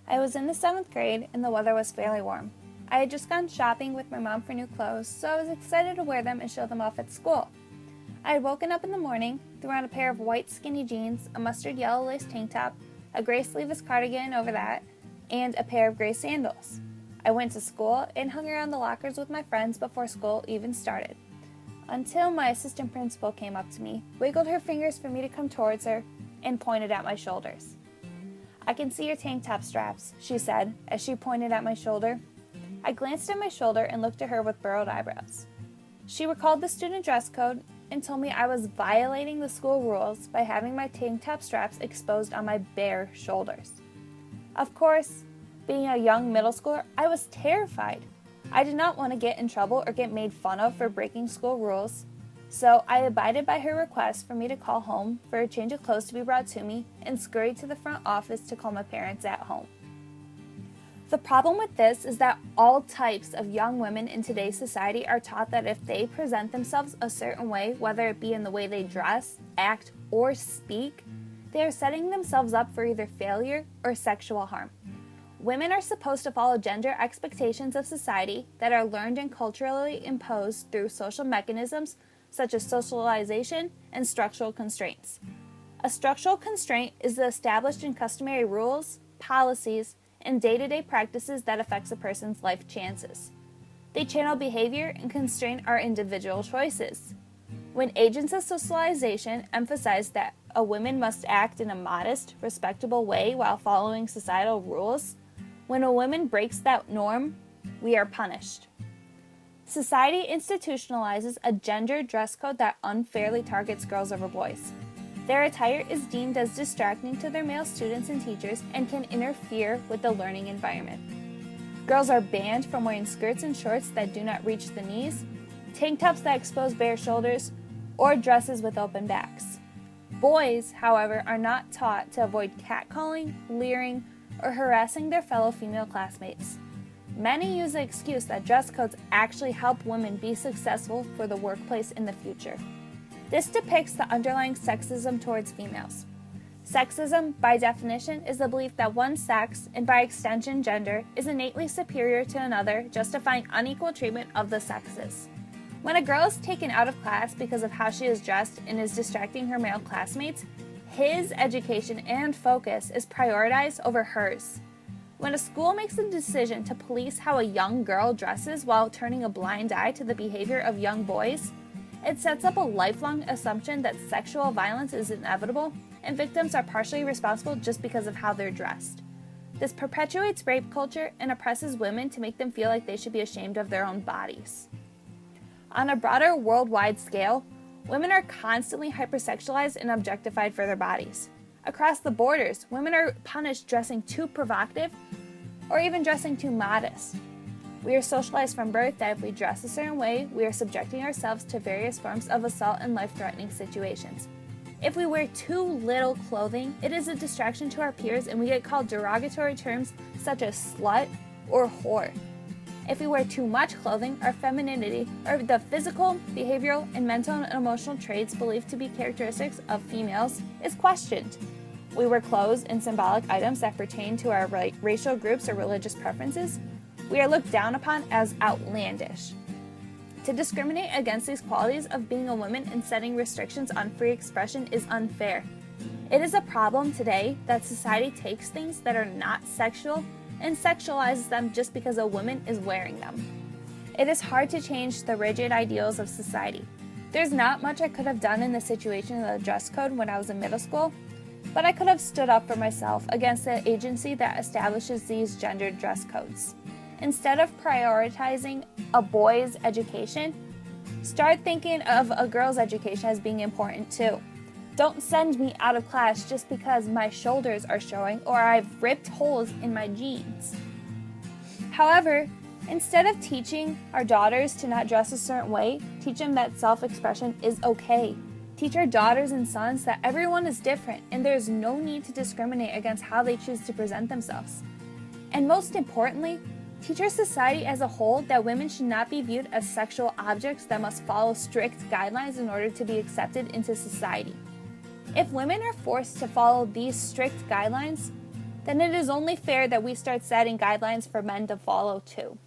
I was in the 7th grade and the weather was fairly warm. I had just gone shopping with my mom for new clothes, so I was excited to wear them and show them off at school. I had woken up in the morning, threw on a pair of white skinny jeans, a mustard yellow lace tank top, a gray sleeveless cardigan over that, and a pair of gray sandals. I went to school and hung around the lockers with my friends before school even started, until my assistant principal came up to me, wiggled her fingers for me to come towards her, and pointed at my shoulders. "I can see your tank top straps," she said, as she pointed at my shoulder. I glanced at my shoulder and looked at her with furrowed eyebrows. She recalled the student dress code and told me I was violating the school rules by having my tank top straps exposed on my bare shoulders. Of course, being a young middle schooler, I was terrified. I did not want to get in trouble or get made fun of for breaking school rules, so I abided by her request for me to call home for a change of clothes to be brought to me and scurried to the front office to call my parents at home. The problem with this is that all types of young women in today's society are taught that if they present themselves a certain way, whether it be in the way they dress, act, or speak, they are setting themselves up for either failure or sexual harm. Women are supposed to follow gender expectations of society that are learned and culturally imposed through social mechanisms such as socialization and structural constraints. A structural constraint is the established and customary rules, policies, and day-to-day practices that affects a person's life chances. They channel behavior and constrain our individual choices. When agents of socialization emphasize that a woman must act in a modest, respectable way while following societal rules, when a woman breaks that norm, we are punished. Society institutionalizes a gender dress code that unfairly targets girls over boys. Their attire is deemed as distracting to their male students and teachers and can interfere with the learning environment. Girls are banned from wearing skirts and shorts that do not reach the knees, tank tops that expose bare shoulders, or dresses with open backs. Boys, however, are not taught to avoid catcalling, leering, or harassing their fellow female classmates. Many use the excuse that dress codes actually help women be successful for the workplace in the future. This depicts the underlying sexism towards females. Sexism, by definition, is the belief that one sex, and by extension gender, is innately superior to another, justifying unequal treatment of the sexes. When a girl is taken out of class because of how she is dressed and is distracting her male classmates, his education and focus is prioritized over hers. When a school makes the decision to police how a young girl dresses while turning a blind eye to the behavior of young boys, it sets up a lifelong assumption that sexual violence is inevitable and victims are partially responsible just because of how they're dressed. This perpetuates rape culture and oppresses women to make them feel like they should be ashamed of their own bodies. On a broader worldwide scale, women are constantly hypersexualized and objectified for their bodies. Across the borders, women are punished dressing too provocative or even dressing too modest. We are socialized from birth that if we dress a certain way, we are subjecting ourselves to various forms of assault and life-threatening situations. If we wear too little clothing, it is a distraction to our peers and we get called derogatory terms such as slut or whore. If we wear too much clothing, our femininity, or the physical, behavioral, and mental and emotional traits believed to be characteristics of females, is questioned. We wear clothes and symbolic items that pertain to our racial groups or religious preferences. We are looked down upon as outlandish. To discriminate against these qualities of being a woman and setting restrictions on free expression is unfair. It is a problem today that society takes things that are not sexual and sexualizes them just because a woman is wearing them. It is hard to change the rigid ideals of society. There's not much I could have done in the situation of the dress code when I was in middle school, but I could have stood up for myself against the agency that establishes these gendered dress codes. Instead of prioritizing a boy's education, start thinking of a girl's education as being important too. Don't send me out of class just because my shoulders are showing or I've ripped holes in my jeans. However, instead of teaching our daughters to not dress a certain way, teach them that self-expression is okay. Teach our daughters and sons that everyone is different and there's no need to discriminate against how they choose to present themselves. And most importantly, teach our society as a whole that women should not be viewed as sexual objects that must follow strict guidelines in order to be accepted into society. If women are forced to follow these strict guidelines, then it is only fair that we start setting guidelines for men to follow too.